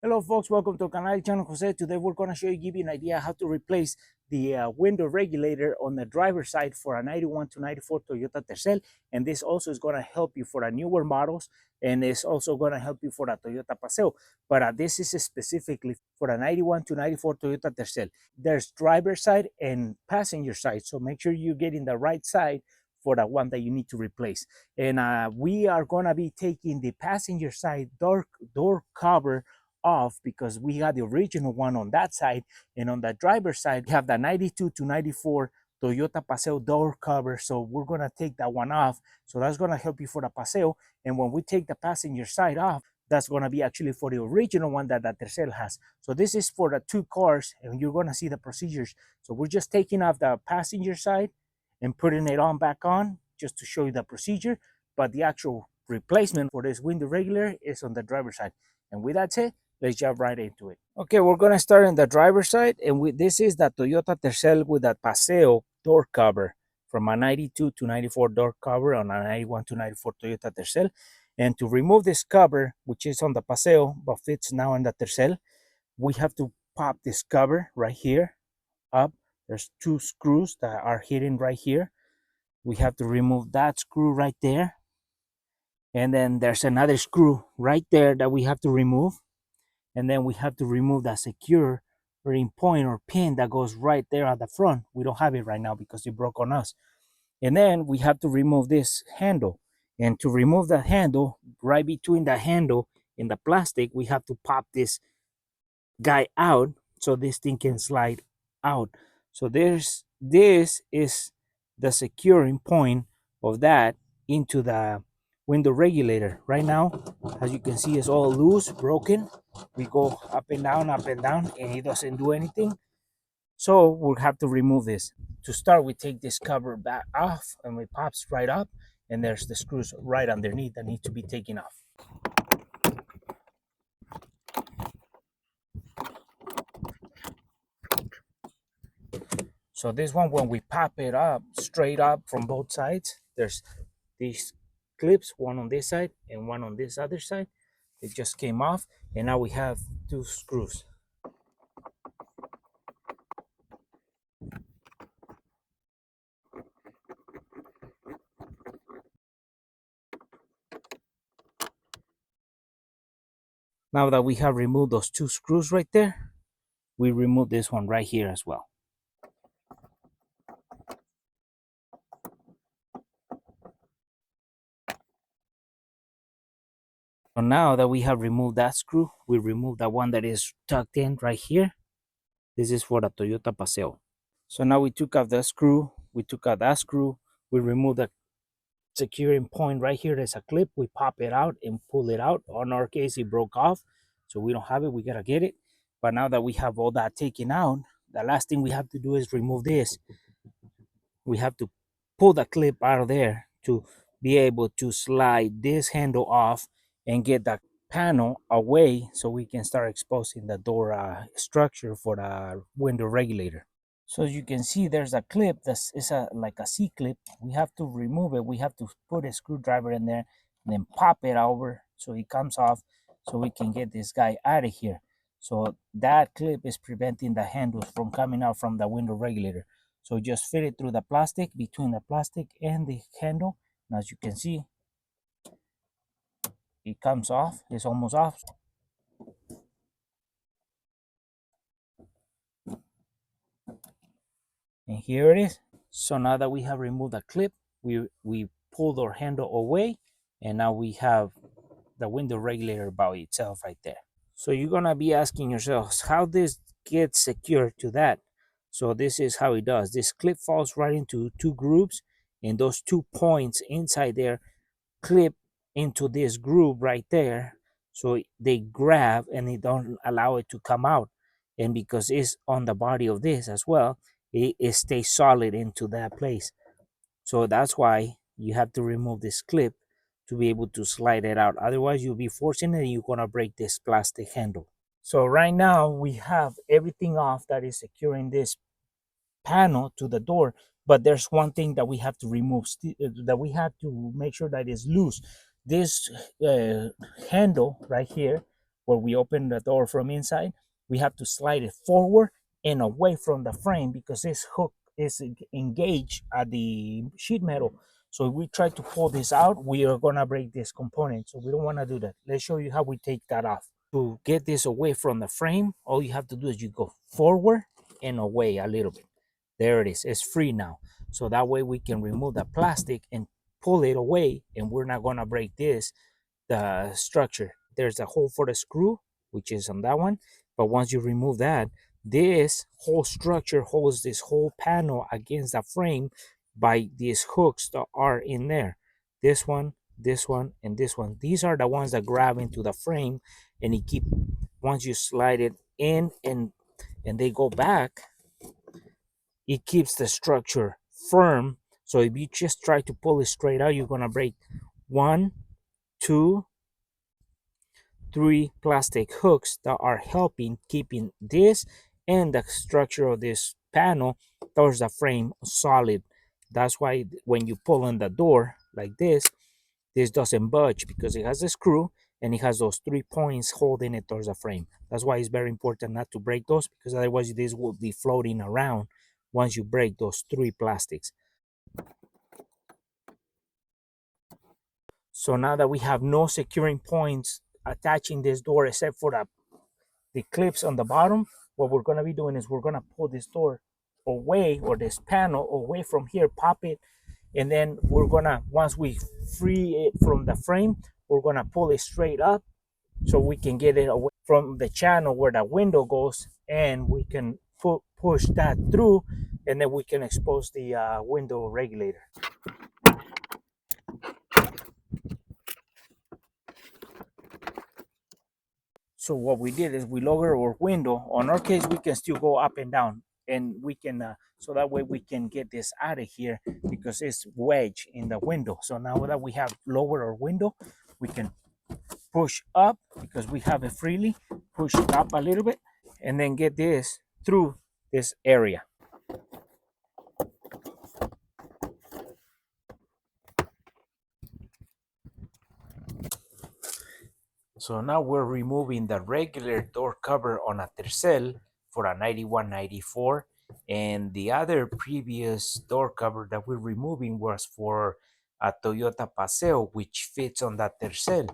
Hello folks, welcome to Canal Channel Jose. Today we're going to show you, give you an idea how to replace the window regulator on the driver's side for a 91 to 94 Toyota Tercel. And this also is going to help you for the newer models, and it's also going to help you for the Toyota Paseo. But this is specifically for the 91 to 94 Toyota Tercel. There's driver's side and passenger side, so make sure you get in the right side for the one that you need to replace. And we are going to be taking the passenger side door cover off because we got the original one on that side, and on the driver's side we have the 92 to 94 Toyota Paseo door cover. So we're going to take that one off, so that's going to help you for the Paseo. And when we take the passenger side off, that's going to be actually for the original one that the Tercel has. So this is for the two cars, and you're going to see the procedures. So we're just taking off the passenger side and putting it on back on just to show you the procedure, but the actual replacement for this window regulator is on the driver's side. And with that said, let's jump right into it. Okay, we're gonna start on the driver's side, and this is the Toyota Tercel with that Paseo door cover, from a 92 to 94 door cover on a 91 to 94 Toyota Tercel. And to remove this cover, which is on the Paseo but fits now in the Tercel, we have to pop this cover right here up. There's two screws that are hidden right here. We have to remove that screw right there, and then there's another screw right there that we have to remove. And then we have to remove that securing point or pin that goes right there at the front. We don't have it right now because it broke on us. And then we have to remove this handle. And to remove the handle, right between the handle and the plastic, we have to pop this guy out so this thing can slide out. So this is the securing point of that into the window regulator. Right now, as you can see, it's all loose, broken. We go up and down, and it doesn't do anything. So we'll have to remove this. To start, we take this cover back off, and it pops right up, and there's the screws right underneath that need to be taken off. So this one, when we pop it up straight up from both sides, there's these clips, one on this side and one on this other side. It just came off, and now we have two screws. Now that we have removed those two screws right there, we remove this one right here as well. So now that we have removed that screw, we remove the one that is tucked in right here. This is for the Toyota Paseo. So now we took off the screw, we took out that screw, we removed the securing point right here. There's a clip, we pop it out and pull it out. On our case, it broke off, so we don't have it, we gotta get it. But now that we have all that taken out, the last thing we have to do is remove this. We have to pull the clip out of there to be able to slide this handle off and get the panel away so we can start exposing the door structure for the window regulator. So as you can see, there's a clip that's like a C clip. We have to remove it. We have to put a screwdriver in there and then pop it over so it comes off, so we can get this guy out of here. So that clip is preventing the handles from coming out from the window regulator. So just fit it through the plastic, between the plastic and the handle. And as you can see, it comes off. It's almost off. And here it is. So now that we have removed the clip, we pulled our handle away, and now we have the window regulator by itself right there. So you're gonna be asking yourselves how this gets secured to that. So this is how it does. This clip falls right into two grooves, and those 2 points inside there clip into this groove right there. So they grab and they don't allow it to come out. And because it's on the body of this as well, it stays solid into that place. So that's why you have to remove this clip to be able to slide it out. Otherwise, you'll be forcing it and you're gonna break this plastic handle. So right now we have everything off that is securing this panel to the door, but there's one thing that we have to remove, that we have to make sure that is loose. This handle right here where we open the door from inside, we have to slide it forward and away from the frame because this hook is engaged at the sheet metal. So if we try to pull this out, we are gonna break this component. So we don't wanna do that. Let's show you how we take that off. To get this away from the frame, all you have to do is you go forward and away a little bit. There it is. It's free now. So that way we can remove the plastic and pull it away, and we're not gonna break this, the structure. There's a hole for the screw, which is on that one. But once you remove that, this whole structure holds this whole panel against the frame by these hooks that are in there. This one, and this one. These are the ones that grab into the frame, and it keep, once you slide it in and they go back, it keeps the structure firm. So if you just try to pull it straight out, you're gonna break one, two, three plastic hooks that are helping keeping this and the structure of this panel towards the frame solid. That's why when you pull on the door like this doesn't budge because it has a screw and it has those 3 points holding it towards the frame. That's why it's very important not to break those, because otherwise this will be floating around once you break those three plastics. So now that we have no securing points attaching this door except for the clips on the bottom, what we're going to be doing is we're going to pull this door away, or this panel away from here, pop it, and then we're going to, once we free it from the frame, we're going to pull it straight up so we can get it away from the channel where the window goes, and we can push that through, and then we can expose the window regulator. So what we did is we lower our window. On our case, we can still go up and down, and we can so that way we can get this out of here because it's wedged in the window. So now that we have lowered our window, we can push up because we have it freely. Push it up a little bit, and then get this through this area. So now we're removing the regular door cover on a Tercel for a 9194, and the other previous door cover that we're removing was for a Toyota Paseo, which fits on that Tercel.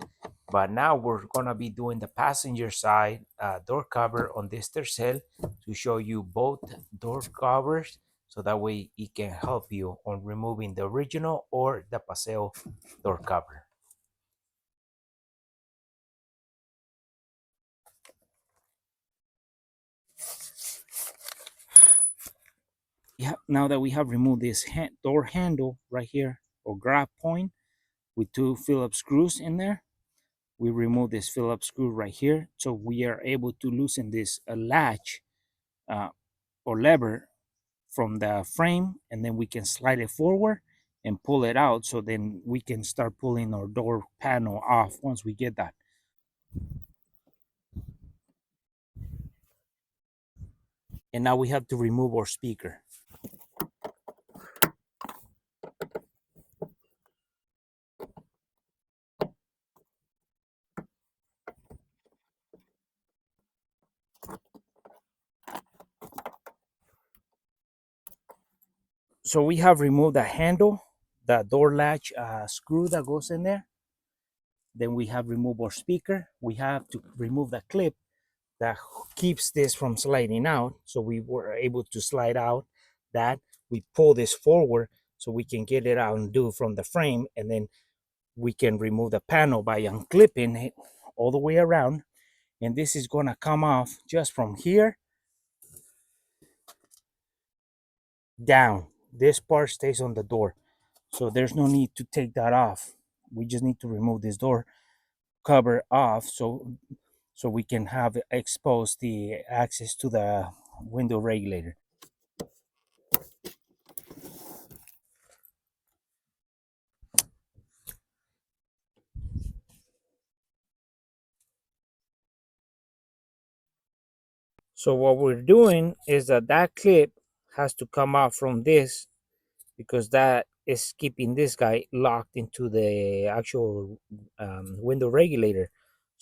But now we're gonna be doing the passenger side door cover on this Tercel to show you both door covers, so that way it can help you on removing the original or the Paseo door cover. Yeah, now that we have removed this door handle right here, or grab point with two Phillips screws in there, we remove this Phillips screw right here, so we are able to loosen this latch uh, or lever from the frame, and then we can slide it forward and pull it out, so then we can start pulling our door panel off once we get that. And now we have to remove our speaker. So we have removed the handle, the door latch screw that goes in there. Then we have removed our speaker. We have to remove the clip that keeps this from sliding out. So we were able to slide out that. We pull this forward so we can get it out and do from the frame. And then we can remove the panel by unclipping it all the way around. And this is gonna come off just from here down. This part stays on the door. So there's no need to take that off. We just need to remove this door cover off so we can have exposed the access to the window regulator. So what we're doing is that clip has to come out from this, because that is keeping this guy locked into the actual window regulator.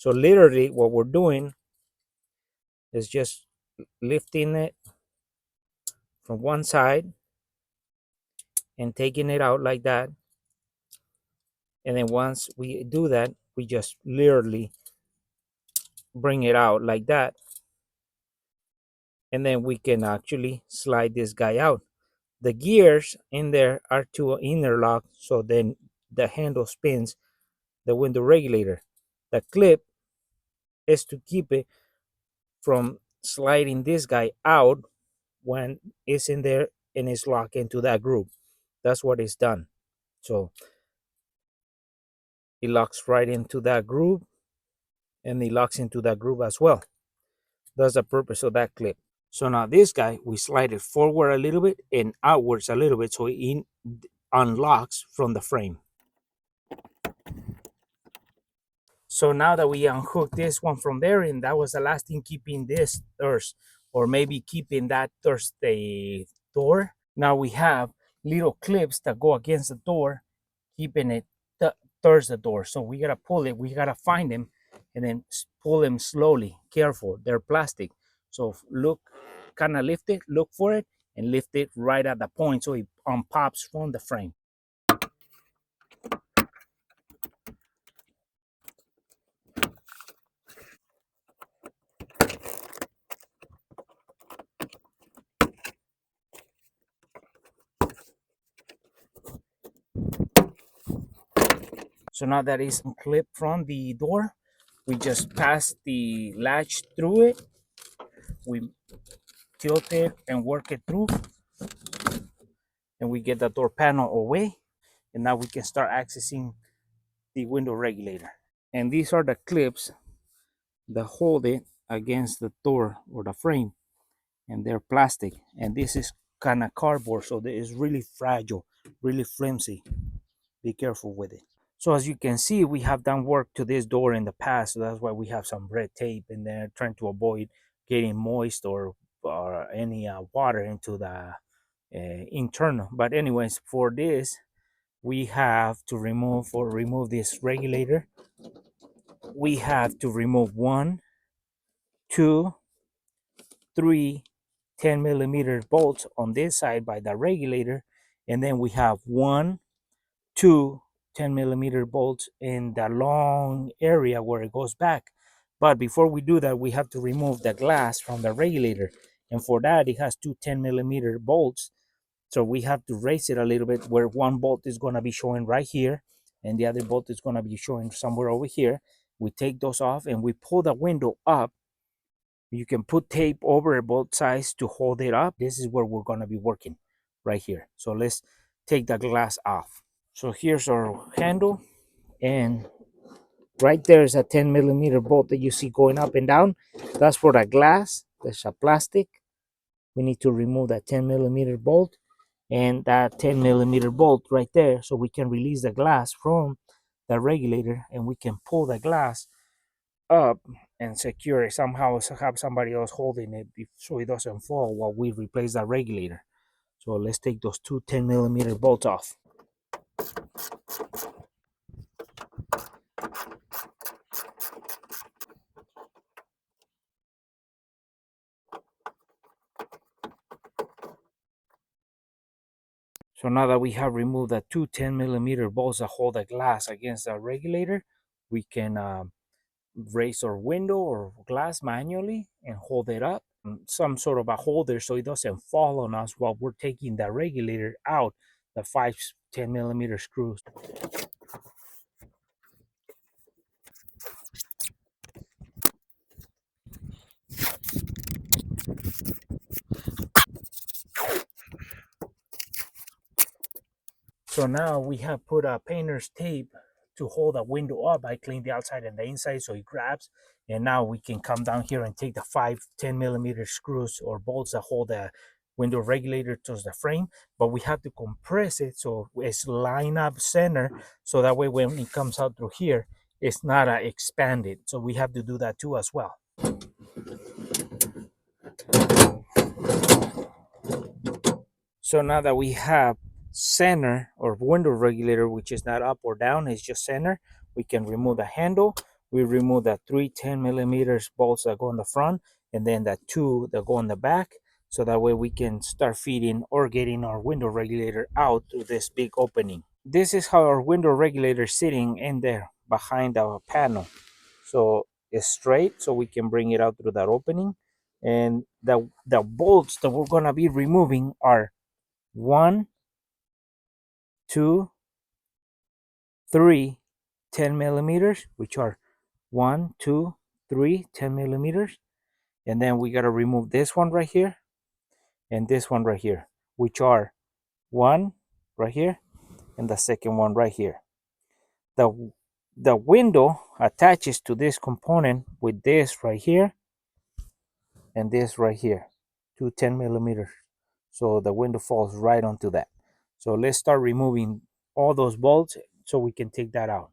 So literally what we're doing is just lifting it from one side and taking it out like that. And then once we do that, we just literally bring it out like that. And then we can actually slide this guy out. The gears in there are to interlock, so then the handle spins the window regulator. The clip is to keep it from sliding this guy out when it's in there and it's locked into that groove. That's what it's done. So it locks right into that groove, and it locks into that groove as well. That's the purpose of that clip. So now this guy, we slide it forward a little bit and outwards a little bit so it unlocks from the frame. So now that we unhooked this one from there, and that was the last thing keeping this thirst, or maybe keeping that thirst the door. Now we have little clips that go against the door, keeping it towards the door. So we gotta pull it, we gotta find them, and then pull them slowly, careful. They're plastic. So look, kind of lift it, look for it, and lift it right at the point so it pops from the frame. So now that is clipped from the door, we just pass the latch through it. We tilt it and work it through, and we get the door panel away. And now we can start accessing the window regulator. And these are the clips that hold it against the door or the frame, and they're plastic. And this is kind of cardboard, so it's really fragile, really flimsy. Be careful with it. So as you can see, we have done work to this door in the past, so that's why we have some red tape in there, trying to avoid getting moist or any water into the internal. But anyways, for this, we have to remove this regulator. We have to remove 1, 2, 3 10 millimeter bolts on this side by the regulator, and then we have 1, 2 10 millimeter bolts in the long area where it goes back. But before we do that, we have to remove the glass from the regulator, and for that it has 2 10 millimeter bolts. So we have to raise it a little bit, where one bolt is going to be showing right here and the other bolt is going to be showing somewhere over here. We take those off and we pull the window up. You can put tape over both sides to hold it up. This is where we're going to be working right here. So let's take the glass off. So here's our handle, and right there is a 10 millimeter bolt that you see going up and down. That's for the glass. There's a plastic. We need to remove that 10 millimeter bolt and that 10 millimeter bolt right there, so we can release the glass from the regulator and we can pull the glass up and secure it somehow, have somebody else holding it so it doesn't fall while we replace the regulator. So let's take those 2 10 millimeter bolts off. So now that we have removed the 2 10 millimeter bolts that hold the glass against the regulator, we can raise our window or glass manually and hold it up. Some sort of a holder so it doesn't fall on us while we're taking the regulator out, the 5 10 millimeter screws. So now we have put a painter's tape to hold the window up. I cleaned the outside and the inside so it grabs. And now we can come down here and take the 5 10 millimeter screws or bolts that hold the window regulator to the frame. But we have to compress it so it's line up center, so that way when it comes out through here, it's not expanded. So we have to do that too as well. So now that we have center or window regulator, which is not up or down, it's just center, we can remove the handle. we remove the three 10 millimeters bolts that go in the front, and then the two that go in the back, so that way we can start feeding or getting our window regulator out through this big opening. This is how our window regulator is sitting in there behind our panel. So it's straight, so we can bring it out through that opening. And the bolts that we're gonna be removing are 1, 2, 3, 10 millimeters, which are 1, 2, 3, 10 millimeters. And then we gotta remove this one right here and this one right here, which are one right here and the second one right here. The window attaches to this component with this right here and this right here, two 10 millimeters. So the window falls right onto that. So let's start removing all those bolts so we can take that out.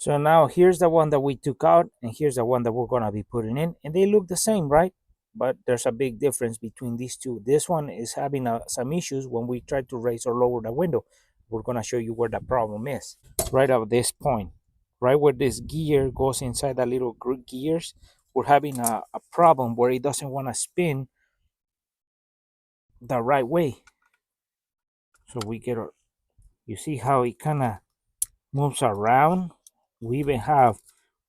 So now here's the one that we took out, and here's the one that we're gonna be putting in, and they look the same, right? But there's a big difference between these two. This one is having some issues when we try to raise or lower the window. We're gonna show you where the problem is. Right at this point, right where this gear goes inside the little gears, we're having a problem where it doesn't want to spin the right way. So we get our, you see how it kind of moves around. We even have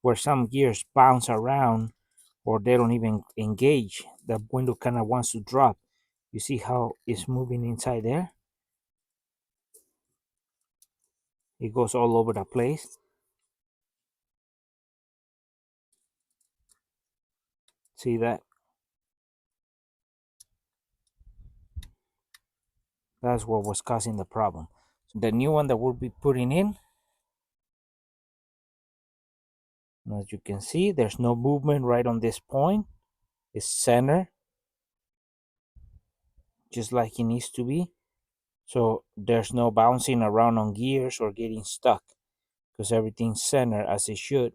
where some gears bounce around or they don't even engage. The window kind of wants to drop. You see how it's moving inside there? It goes all over the place. See that? That's what was causing the problem. So the new one that we'll be putting in, as you can see, there's no movement right on this point. It's center, just like it needs to be. So there's no bouncing around on gears or getting stuck because everything's centered as it should.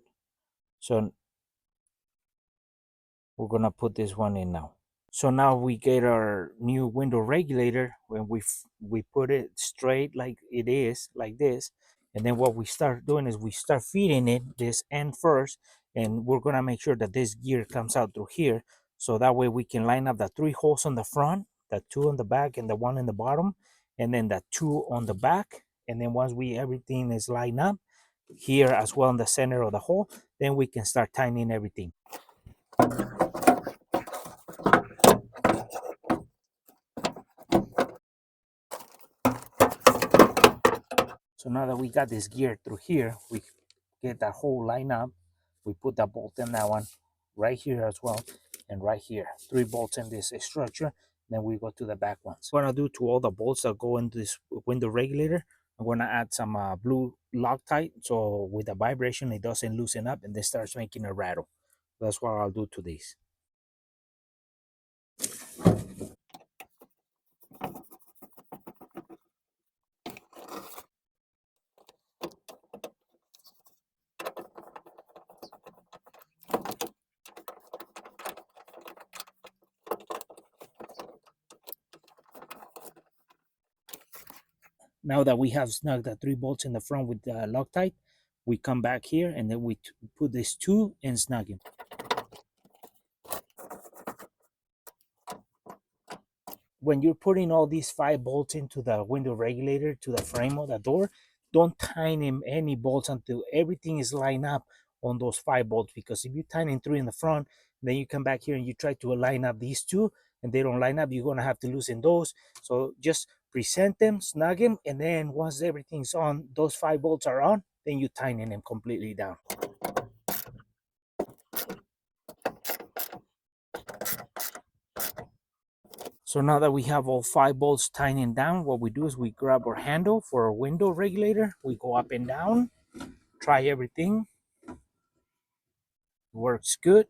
So we're gonna put this one in now. So now we get our new window regulator when we put it straight like it is, like this. And then what we start doing is we start feeding it this end first, and we're gonna make sure that this gear comes out through here. So that way we can line up the 3 holes on the front, the 2 on the back, and the 1 in the bottom, and then the 2 on the back. And then once everything is lined up here as well in the center of the hole, then we can start tightening everything. So now that we got this gear through here, we get that whole line up. We put that bolt in that one right here as well, and right here. 3 bolts in this structure. Then we go to the back ones. What I'm gonna do to all the bolts that go into this window regulator, I'm gonna add some blue Loctite, so with the vibration it doesn't loosen up and it starts making a rattle. That's what I'll do to these. Now that we have snugged the 3 bolts in the front with the Loctite, we come back here and then we put these 2 and snug them. When you're putting all these 5 bolts into the window regulator to the frame of the door, don't tighten any bolts until everything is lined up on those 5 bolts, because if you tighten 3 in the front, then you come back here and you try to line up these 2 and they don't line up, you're going to have to loosen those. So just present them, snug them, and then once everything's on, those 5 bolts are on, then you tighten them completely down. So now that we have all 5 bolts tightened down, what we do is we grab our handle for our window regulator. We go up and down, try everything. Works good.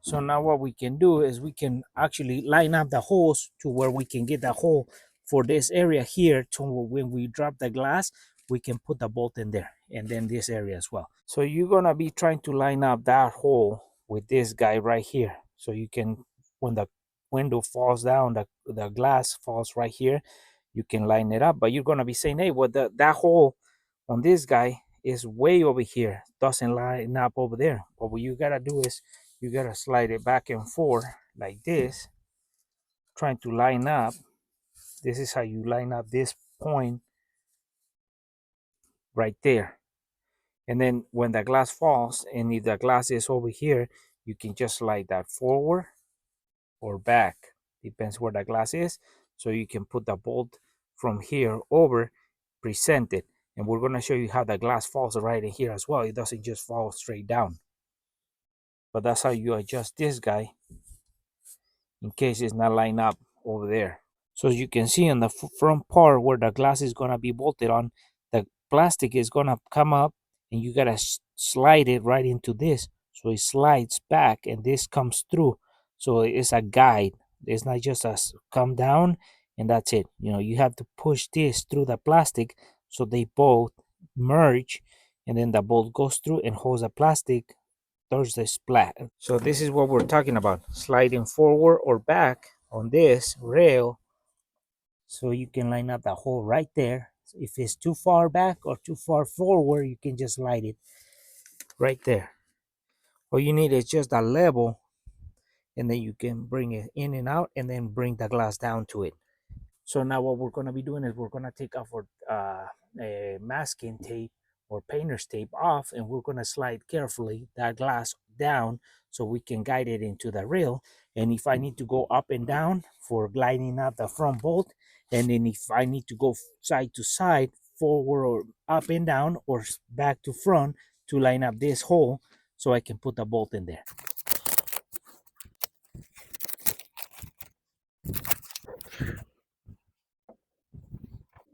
So now what we can do is we can actually line up the holes to where we can get the hole for this area here to when we drop the glass, we can put the bolt in there and then this area as well. So you're gonna be trying to line up that hole with this guy right here. So you can, when the window falls down, the glass falls right here, you can line it up. But you're gonna be saying, hey, well, that hole on this guy is way over here, doesn't line up over there. But what you gotta do is you gotta slide it back and forth like this, trying to line up. This is how you line up this point right there. And then when the glass falls, and if the glass is over here, you can just slide that forward or back, depends where the glass is. So you can put the bolt from here over, present it. And we're gonna show you how the glass falls right in here as well. It doesn't just fall straight down. But that's how you adjust this guy in case it's not lined up over there. So as you can see on the front part where the glass is gonna be bolted on, the plastic is gonna come up and you gotta slide it right into this. So it slides back and this comes through. So it's a guide. It's not just a come down and that's it. You know, you have to push this through the plastic so they both merge, and then the bolt goes through and holds the plastic towards the splat. So this is what we're talking about, sliding forward or back on this rail so you can line up the hole right there. If it's too far back or too far forward, you can just slide it right there. All you need is just a level, and then you can bring it in and out and then bring the glass down to it. So now what we're going to be doing is we're going to take off our masking tape or painter's tape off, and we're going to slide carefully that glass down so we can guide it into the rail. And if I need to go up and down for gliding up the front bolt, and then if I need to go side to side, forward or up and down or back to front to line up this hole so I can put the bolt in there.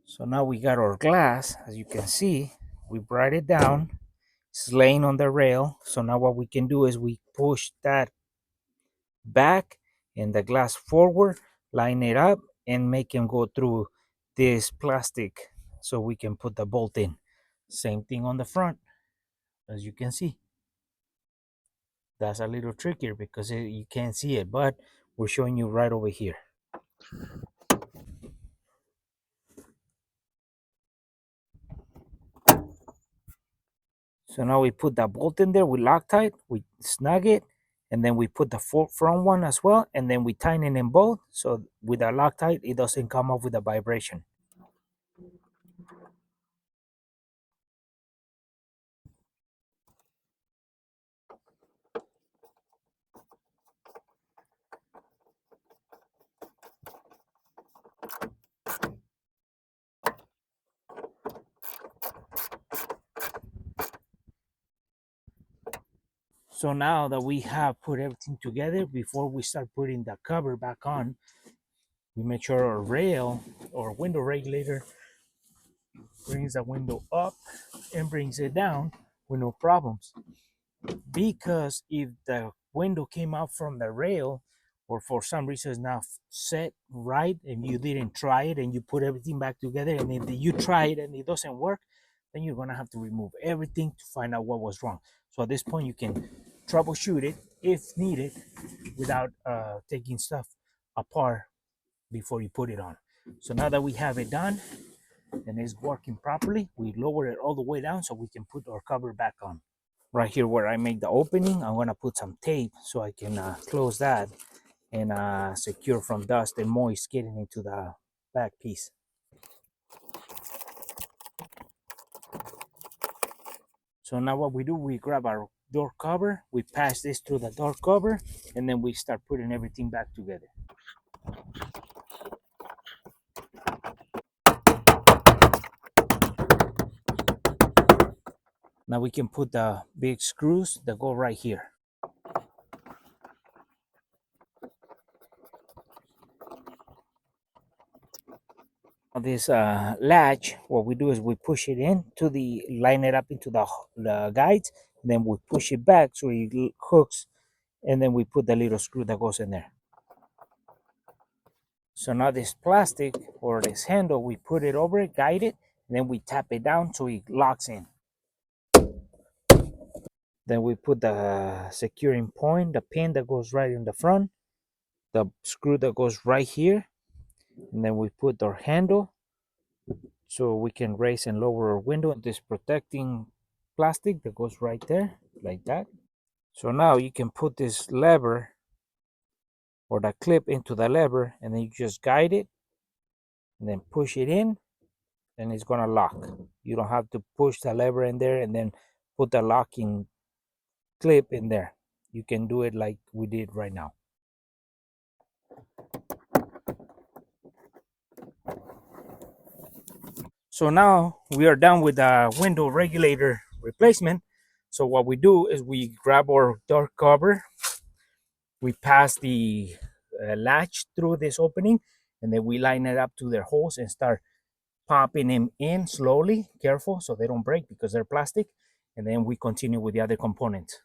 So now we got our glass, as you can see, we brought it down, it's laying on the rail. So now what we can do is we push that back and the glass forward, line it up and make him go through this plastic so we can put the bolt in. Same thing on the front, as you can see. That's a little trickier because you can't see it, but we're showing you right over here. So now we put that bolt in there, we Loctite, we snug it, and then we put the front one as well, and then we tighten them both. So with the Loctite, it doesn't come off with a vibration. So now that we have put everything together, before we start putting the cover back on, we make sure our rail or window regulator brings the window up and brings it down with no problems. Because if the window came out from the rail or for some reason is not set right and you didn't try it and you put everything back together and if you try it and it doesn't work, then you're going to have to remove everything to find out what was wrong. So at this point you can troubleshoot it if needed without taking stuff apart before you put it on. So now that we have it done and it's working properly, we lower it all the way down so we can put our cover back on. Right here where I make the opening, I'm gonna put some tape so I can close that and secure from dust and moist getting into the back piece. So now what we do, we grab our door cover, we pass this through the door cover, and then we start putting everything back together. Now we can put the big screws that go right here. this latch, what we do is we push it in to the line it up into the guides, then we push it back so it hooks, and then we put the little screw that goes in there. So now this plastic or this handle, we put it over it, guide it, and then we tap it down so it locks in. Then we put the securing point, the pin that goes right in the front, the screw that goes right here, and then we put our handle so we can raise and lower our window. This protecting plastic that goes right there, like that. So now you can put this lever or the clip into the lever, and then you just guide it and then push it in, and it's gonna lock. You don't have to push the lever in there and then put the locking clip in there. You can do it like we did right now. So now we are done with the window regulator replacement. So what we do is we grab our door cover, we pass the latch through this opening, and then we line it up to their holes and start popping them in slowly, careful so they don't break because they're plastic. And then we continue with the other components.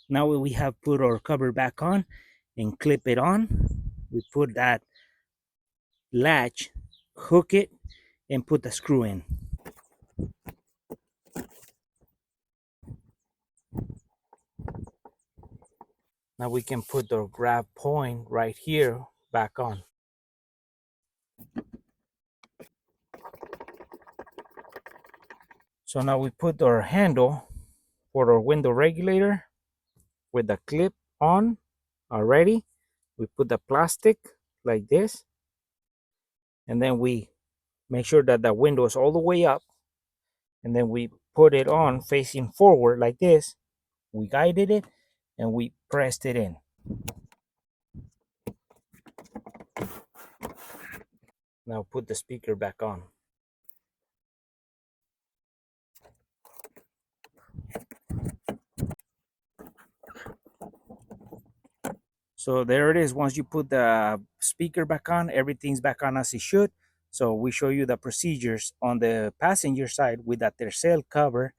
Now we have put our cover back on and clip it on. We put that latch, hook it, and put the screw in. Now we can put the grab point right here back on. So now we put our handle for our window regulator with the clip on already. We put the plastic like this, and then we make sure that the window is all the way up, and then we put it on facing forward like this. We guided it and we pressed it in. Now put the speaker back on. So there it is. Once you put the speaker back on, everything's back on as it should. So we show you the procedures on the passenger side with the tercel cover.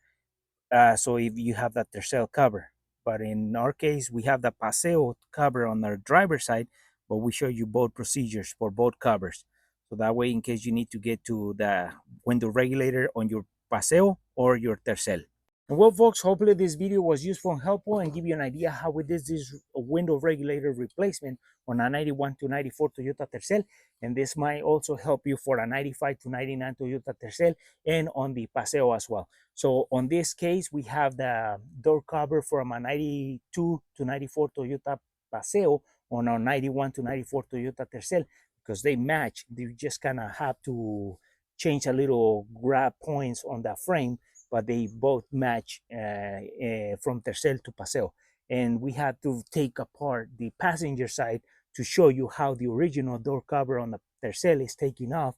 So if you have the tercel cover, but in our case, we have the paseo cover on our driver's side, but we show you both procedures for both covers. So that way, in case you need to get to the window regulator on your paseo or your tercel. And well, folks, hopefully this video was useful and helpful and give you an idea how we did this window regulator replacement on a 91 to 94 Toyota Tercel. And this might also help you for a 95 to 99 Toyota Tercel and on the Paseo as well. So on this case, we have the door cover from a 92 to 94 Toyota Paseo on our 91 to 94 Toyota Tercel because they match. You just kind of have to change a little grab points on the frame, but they both match from Tercel to Paseo. And we had to take apart the passenger side to show you how the original door cover on the Tercel is taken off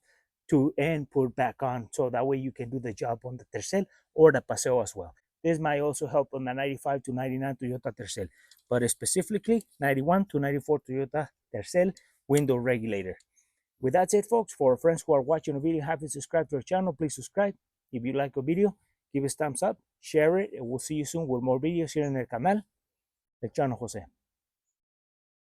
to and put back on. So that way you can do the job on the Tercel or the Paseo as well. This might also help on the 95 to 99 Toyota Tercel, but specifically 91 to 94 Toyota Tercel window regulator. With that said, folks, for friends who are watching the video and haven't subscribed to our channel, please subscribe. If you like a video, give us thumbs up, share it, and we'll see you soon with more videos here in el canal de Chano Jose.